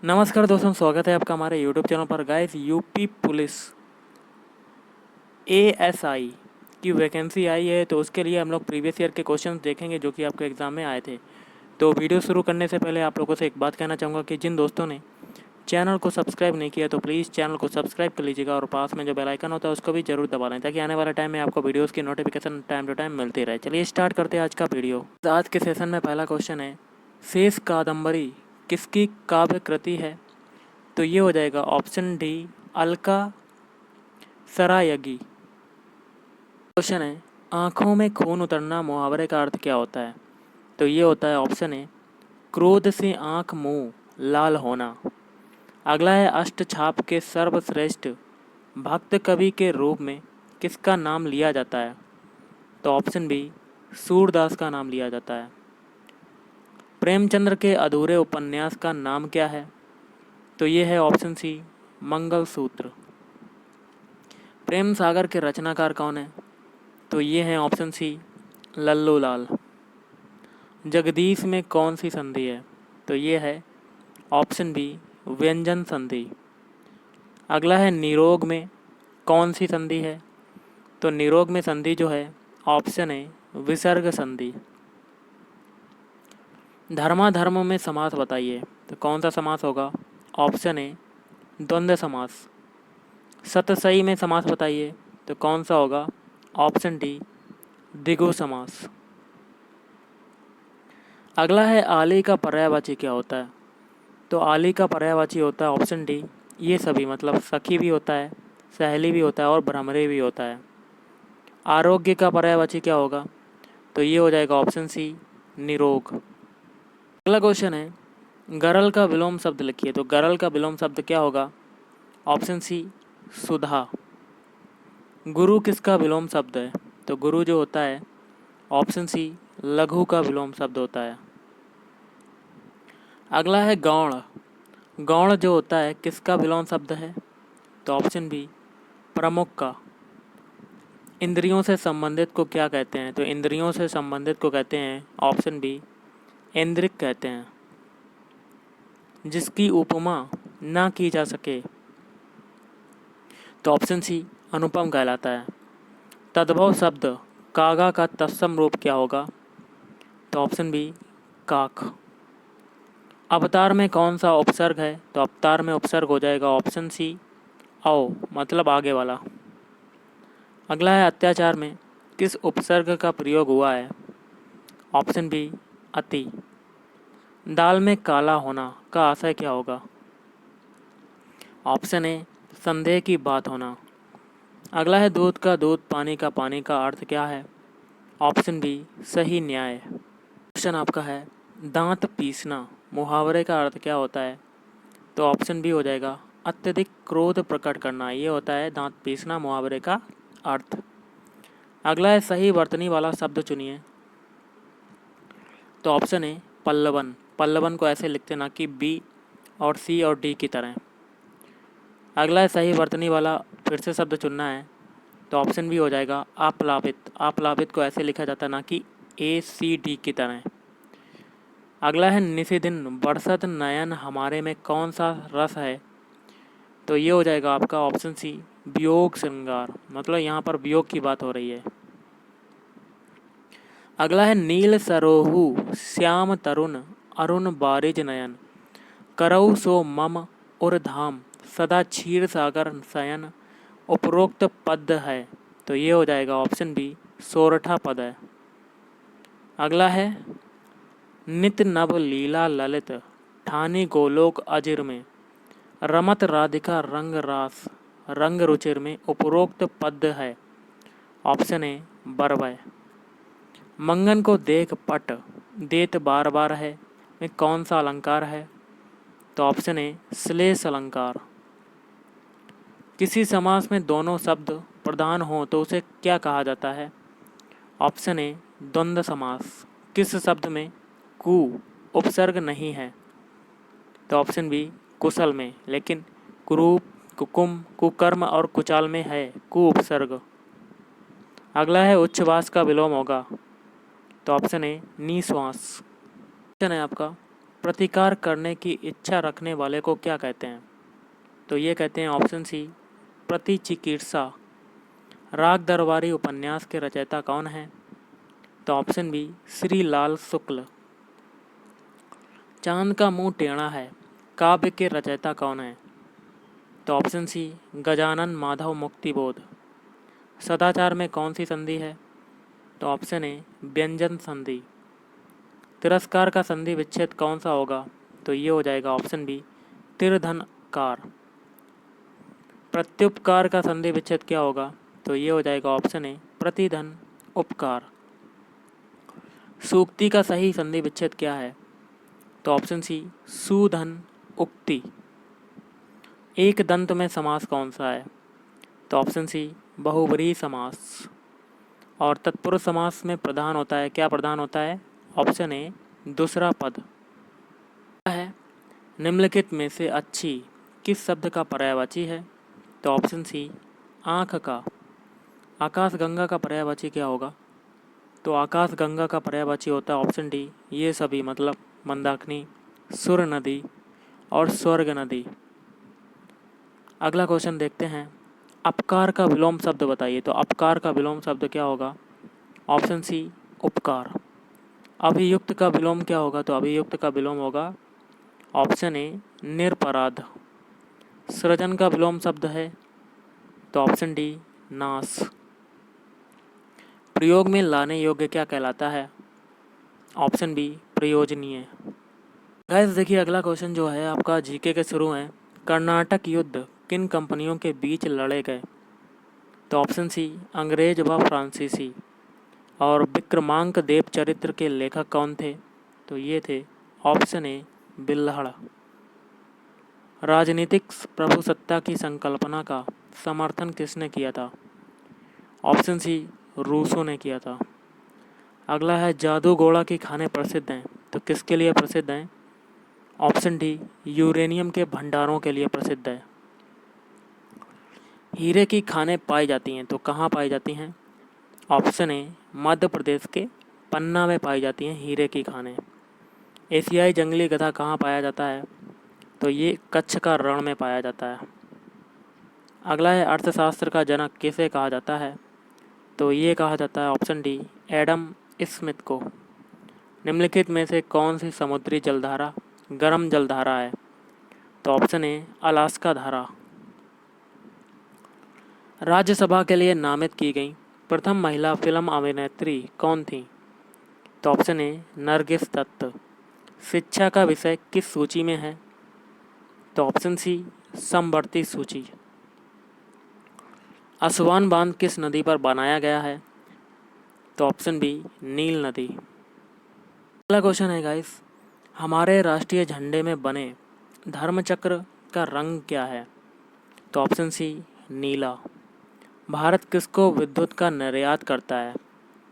नमस्कार दोस्तों, स्वागत है आपका हमारे यूट्यूब चैनल पर। गाइस, यूपी पुलिस एएसआई की वैकेंसी आई है, तो उसके लिए हम लोग प्रीवियस ईयर के क्वेश्चंस देखेंगे जो कि आपके एग्ज़ाम में आए थे। तो वीडियो शुरू करने से पहले आप लोगों से एक बात कहना चाहूँगा कि जिन दोस्तों ने चैनल को सब्सक्राइब नहीं किया तो प्लीज़ चैनल को सब्सक्राइब कर लीजिएगा और पास में जो बेल आइकन होता है उसको भी जरूर दबा लें, ताकि आने वाले टाइम में आपको वीडियोज़ की नोटिफिकेशन टाइम टू टाइम मिलती रहे। चलिए स्टार्ट करते हैं आज का वीडियो। आज के सेशन में पहला क्वेश्चन है, शेष कादम्बरी किसकी काव्य कृति है? तो ये हो जाएगा ऑप्शन डी, अलका सरायगी। क्वेश्चन है, आंखों में खून उतरना मुहावरे का अर्थ क्या होता है? तो ये होता है ऑप्शन है, क्रोध से आंख मुंह लाल होना। अगला है, अष्टछाप के सर्वश्रेष्ठ भक्त कवि के रूप में किसका नाम लिया जाता है? तो ऑप्शन बी, सूरदास का नाम लिया जाता है। प्रेमचंद्र के अधूरे उपन्यास का नाम क्या है? तो ये है ऑप्शन सी, मंगलसूत्र। प्रेम सागर के रचनाकार कौन है? तो ये हैं ऑप्शन सी, लल्लू लाल। जगदीश में कौन सी संधि है? तो ये है ऑप्शन बी, व्यंजन संधि। अगला है, निरोग में कौन सी संधि है? तो निरोग में संधि जो है ऑप्शन है, विसर्ग संधि। धर्माधर्म में समास बताइए, तो कौन सा समास होगा? ऑप्शन है, द्वंद्व समास। सतसई में समास बताइए, तो कौन सा होगा? ऑप्शन डी, द्विगु समास। अगला है, आली का पर्यायवाची क्या होता है? तो आली का पर्यायवाची होता है ऑप्शन डी, ये सभी, मतलब सखी भी होता है, सहेली भी होता है और भ्रामरी भी होता है। आरोग्य का पर्यायवाची क्या होगा? तो ये हो जाएगा ऑप्शन सी, निरोग। अगला क्वेश्चन है, गरल का विलोम शब्द लिखिए। तो गरल का विलोम शब्द क्या होगा? ऑप्शन सी, सुधा। गुरु किसका विलोम शब्द है? तो गुरु जो होता है ऑप्शन सी, लघु का विलोम शब्द होता है। अगला है, गौण। गौण जो होता है किसका विलोम शब्द है? तो ऑप्शन बी, प्रमुख का। इंद्रियों से संबंधित को क्या कहते हैं? तो इंद्रियों से संबंधित को कहते हैं ऑप्शन बी, ऐन्द्रिक कहते हैं। जिसकी उपमा ना की जा सके, तो ऑप्शन सी, अनुपम कहलाता है। तद्भव शब्द कागा का तत्सम रूप क्या होगा? तो ऑप्शन बी, काक। अवतार में कौन सा उपसर्ग है? तो अवतार में उपसर्ग हो जाएगा ऑप्शन सी, औ, मतलब आगे वाला। अगला है, अत्याचार में किस उपसर्ग का प्रयोग हुआ है? ऑप्शन बी, अति। दाल में काला होना का आशय क्या होगा? ऑप्शन ए, संदेह की बात होना। अगला है, दूध का दूध पानी का अर्थ क्या है? ऑप्शन बी, सही न्याय। क्वेश्चन आपका है, दांत पीसना मुहावरे का अर्थ क्या होता है? तो ऑप्शन बी हो जाएगा, अत्यधिक क्रोध प्रकट करना। ये होता है दांत पीसना मुहावरे का अर्थ। अगला है, सही वर्तनी वाला शब्द चुनिए। तो ऑप्शन है, पल्लवन। पल्लवन को ऐसे लिखते ना कि बी और सी और डी की तरह। अगला है, सही वर्तनी वाला फिर से शब्द चुनना है। तो ऑप्शन बी हो जाएगा, आप्लावित। आप्लावित को ऐसे लिखा जाता ना कि ए सी डी की तरह। अगला है, निशिदिन बरसत नयन हमारे में कौन सा रस है? तो ये हो जाएगा आपका ऑप्शन सी, वियोग श्रृंगार, मतलब यहाँ पर वियोग की बात हो रही है। अगला है, नील सरोहु श्याम तरुण अरुण बारिज नयन करऊ सो मम उर्धाम सदा क्षीर सागर शयन उपरोक्त पद है। तो ये हो जाएगा ऑप्शन बी, सोरठा पद है। अगला है, नित नव लीला ललित ठानी गोलोक अजिर में रमत राधिका रंग रास रंग रुचिर में उपरोक्त पद है। Option A, बरवय। मंगन को देख पट देत बार बार है में कौन सा अलंकार है? तो ऑप्शन ए, श्लेष अलंकार। किसी समास में दोनों शब्द प्रधान हो तो उसे क्या कहा जाता है? ऑप्शन ए, द्वंद्व समास। किस शब्द में कु उपसर्ग नहीं है? तो ऑप्शन बी, कुशल में, लेकिन कुरूप, कुकुम, कुकर्म और कुचाल में है कु उपसर्ग। अगला है, उच्छ्वास का विलोम होगा। तो ऑप्शन ए, निश्वास। क्वेश्चन है आपका, प्रतिकार करने की इच्छा रखने वाले को क्या कहते हैं? तो ये कहते हैं ऑप्शन सी प्रतिचिकित्सा। राग दरबारी उपन्यास के रचयिता कौन है? तो ऑप्शन बी श्री लाल शुक्ल। चांद का मुंह टेढ़ा है काव्य के रचयिता कौन है? तो ऑप्शन सी गजानन माधव मुक्तिबोध। सदाचार में कौन सी संधि है? तो ऑप्शन ए व्यंजन संधि। तिरस्कार का संधि विच्छेद कौन सा होगा? तो ये हो जाएगा ऑप्शन बी तिरधनकार। प्रत्युपकार का संधि विच्छेद क्या होगा? तो ये हो जाएगा ऑप्शन ए प्रतिधन उपकार। सूक्ति का सही संधि विच्छेद क्या है? तो ऑप्शन सी सुधन उक्ति। एक दंत में समास कौन सा है? तो ऑप्शन सी बहुब्रीहि समास। और तत्पुरुष समास में प्रधान होता है, क्या प्रधान होता है? ऑप्शन ए दूसरा पद। है निम्नलिखित में से अच्छी किस शब्द का पर्यायवाची है? तो ऑप्शन सी आँख का। आकाशगंगा का पर्यायवाची क्या होगा? तो आकाशगंगा का पर्यायवाची होता है ऑप्शन डी ये सभी, मतलब मंदाकिनी, सुर नदी और स्वर्ग नदी। अगला क्वेश्चन देखते हैं। अपकार का विलोम शब्द बताइए। तो अपकार का विलोम शब्द क्या होगा? ऑप्शन सी उपकार। अभियुक्त का विलोम क्या होगा? तो अभियुक्त का विलोम होगा ऑप्शन ए निरपराध। सृजन का विलोम शब्द है तो ऑप्शन डी नाश। प्रयोग में लाने योग्य क्या कहलाता है? Option B प्रयोजनीय। गाइस देखिए अगला क्वेश्चन जो है आपका जीके के शुरू है। कर्नाटक युद्ध किन कंपनियों के बीच लड़े गए? तो ऑप्शन सी अंग्रेज व फ्रांसीसी। और विक्रमांक देव चरित्र के लेखक कौन थे? तो ये थे ऑप्शन ए बिल्हड़। राजनीतिक प्रभुसत्ता की संकल्पना का समर्थन किसने किया था? ऑप्शन सी रूसों ने किया था। अगला है जादू गोला की खाने प्रसिद्ध हैं तो किसके लिए प्रसिद्ध हैं? ऑप्शन डी यूरेनियम के भंडारों के लिए प्रसिद्ध है। हीरे की खानें पाई जाती हैं तो कहाँ पाई जाती हैं? ऑप्शन ए मध्य प्रदेश के पन्ना में पाई जाती हैं हीरे की खानें। एशियाई जंगली गधा कहाँ पाया जाता है? तो ये कच्छ का रण में पाया जाता है। अगला है अर्थशास्त्र का जनक किसे कहा जाता है? तो ये कहा जाता है ऑप्शन डी एडम स्मिथ को। निम्नलिखित में से कौन सी समुद्री जलधारा गर्म जलधारा है? तो ऑप्शन ए अलास्का धारा। राज्यसभा के लिए नामित की गई प्रथम महिला फिल्म अभिनेत्री कौन थी? तो ऑप्शन ए नरगिस दत्त। शिक्षा का विषय किस सूची में है? तो ऑप्शन सी समवर्ती सूची। असवान बांध किस नदी पर बनाया गया है? तो ऑप्शन बी नील नदी। अगला क्वेश्चन है गाइस, हमारे राष्ट्रीय झंडे में बने धर्मचक्र का रंग क्या है? तो ऑप्शन सी नीला। भारत किसको विद्युत का निर्यात करता है?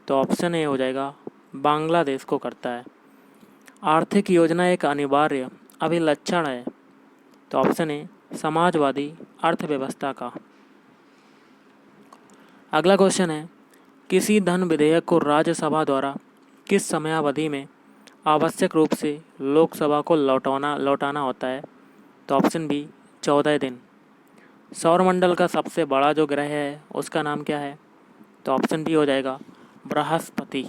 तो ऑप्शन ए हो जाएगा बांग्लादेश को करता है। आर्थिक योजना एक अनिवार्य अभिलक्षण है तो ऑप्शन ए समाजवादी अर्थव्यवस्था का। अगला क्वेश्चन है, किसी धन विधेयक को राज्यसभा द्वारा किस समयावधि में आवश्यक रूप से लोकसभा को लौटाना होता है? तो ऑप्शन बी 14 दिन। सौरमंडल का सबसे बड़ा जो ग्रह है उसका नाम क्या है? तो ऑप्शन बी हो जाएगा बृहस्पति।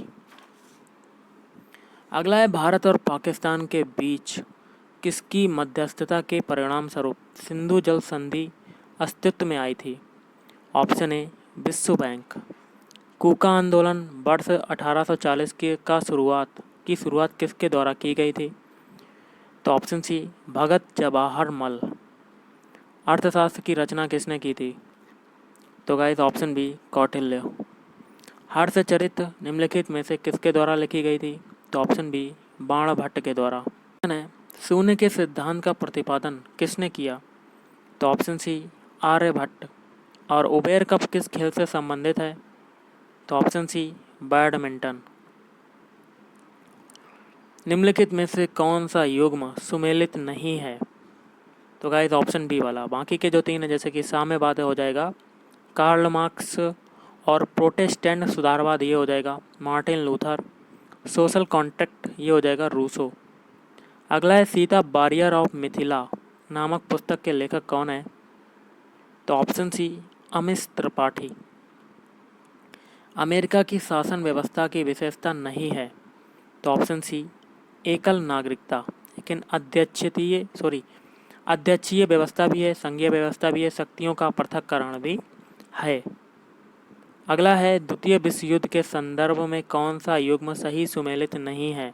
अगला है, भारत और पाकिस्तान के बीच किसकी मध्यस्थता के परिणाम स्वरूप सिंधु जल संधि अस्तित्व में आई थी? ऑप्शन ए विश्व बैंक। कूका आंदोलन वर्ष 1840 की शुरुआत किसके द्वारा की गई थी? तो ऑप्शन सी भगत जवाहर मल। अर्थशास्त्र की रचना किसने की थी? तो guys option B Kautilya. Harshacharita निम्नलिखित में से किसके द्वारा लिखी गई थी? तो ऑप्शन बी बाणभट्ट के द्वारा। शून्य के सिद्धांत का प्रतिपादन किसने किया? तो ऑप्शन सी आर्यभट्ट। और उबेर कप किस खेल से संबंधित है? तो ऑप्शन सी बैडमिंटन। निम्नलिखित में से कौन सा युग्म सुमेलित नहीं है? तो गाइस ऑप्शन बी वाला। बाकी के जो तीन है जैसे कि साम्यवाद हो जाएगा कार्ल मार्क्स, और प्रोटेस्टेंट सुधारवाद ये हो जाएगा मार्टिन लूथर, सोशल कॉन्ट्रैक्ट ये हो जाएगा रूसो। अगला है सीता बारियर ऑफ मिथिला नामक पुस्तक के लेखक कौन है? तो option C Amish Tripathi. America की शासन व्यवस्था की विशेषता नहीं है। तो ऑप्शन सी एकल नागरिकता, लेकिन अध्यक्षीय व्यवस्था भी है, संघीय व्यवस्था भी है, शक्तियों का पृथक्करण भी है। अगला है द्वितीय विश्व युद्ध के संदर्भ में कौन सा युग्म सही सुमेलित नहीं है?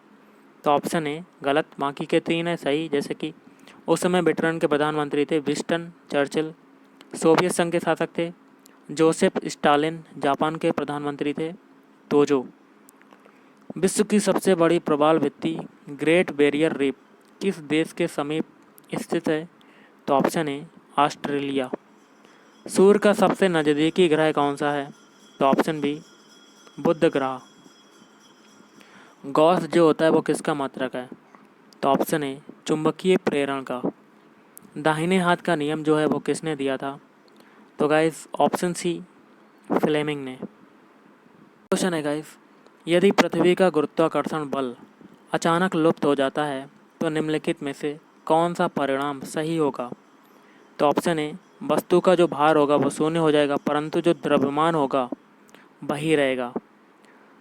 तो ऑप्शन ए गलत, बाकी के 3 है सही, जैसे कि उस समय ब्रिटेन के प्रधानमंत्री थे विंस्टन चर्चिल, सोवियत संघ के शासक थे जोसेफ स्टालिन, जापान के प्रधानमंत्री थे तोजो। विश्व की सबसे बड़ी प्रवाल भित्ति ग्रेट बैरियर रीफ किस देश के समीप स्थित है? तो ऑप्शन ए ऑस्ट्रेलिया। सूर्य का सबसे नज़दीकी ग्रह कौन सा है? तो ऑप्शन बी बुध ग्रह। गॉस जो होता है वो किसका मात्रक है? तो ऑप्शन ए चुंबकीय प्रेरण का। दाहिने हाथ का नियम जो है वो किसने दिया था? तो गाइस ऑप्शन सी फ्लेमिंग ने। क्वेश्चन है गाइस, यदि पृथ्वी का गुरुत्वाकर्षण बल अचानक लुप्त हो जाता है तो निम्नलिखित में से कौन सा परिणाम सही होगा? तो ऑप्शन ए वस्तु का जो भार होगा वो शून्य हो जाएगा, परंतु जो द्रव्यमान होगा वही रहेगा।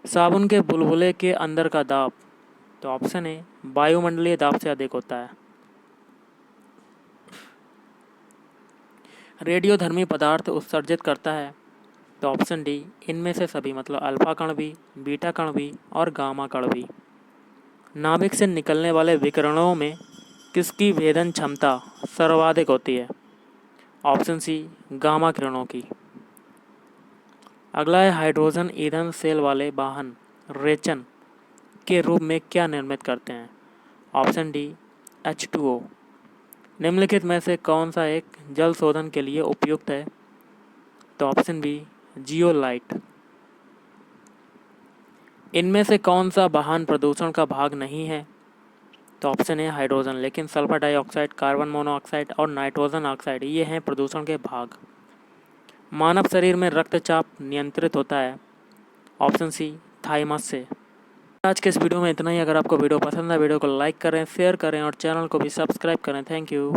साबुन के बुलबुले के अंदर का दाब, तो ऑप्शन ए वायुमंडलीय दाब से अधिक होता है। रेडियोधर्मी पदार्थ उत्सर्जित करता है, तो ऑप्शन डी इनमें से सभी, मतलब अल्फा कण भी, बीटा कण भी और गामा कण भी। नाभिक से निकलने वाले विकिरणों में किसकी भेदन क्षमता सर्वाधिक होती है? ऑप्शन सी गामा किरणों की। अगला है हाइड्रोजन ईंधन सेल वाले वाहन रेचन के रूप में क्या निर्मित करते हैं? Option D H2O। निम्नलिखित में से कौन सा एक जल शोधन के लिए उपयुक्त है? तो ऑप्शन बी जियोलाइट। इनमें से कौन सा वाहन प्रदूषण का भाग नहीं है? तो ऑप्शन ए हाइड्रोजन, लेकिन सल्फर डाइऑक्साइड, कार्बन मोनोऑक्साइड और नाइट्रोजन ऑक्साइड ये हैं प्रदूषण के भाग। मानव शरीर में रक्तचाप नियंत्रित होता है, ऑप्शन सी थाइमस से। आज के इस वीडियो में इतना ही। अगर आपको वीडियो पसंद है वीडियो को लाइक करें, शेयर करें और चैनल को भी सब्सक्राइब करें। Thank you.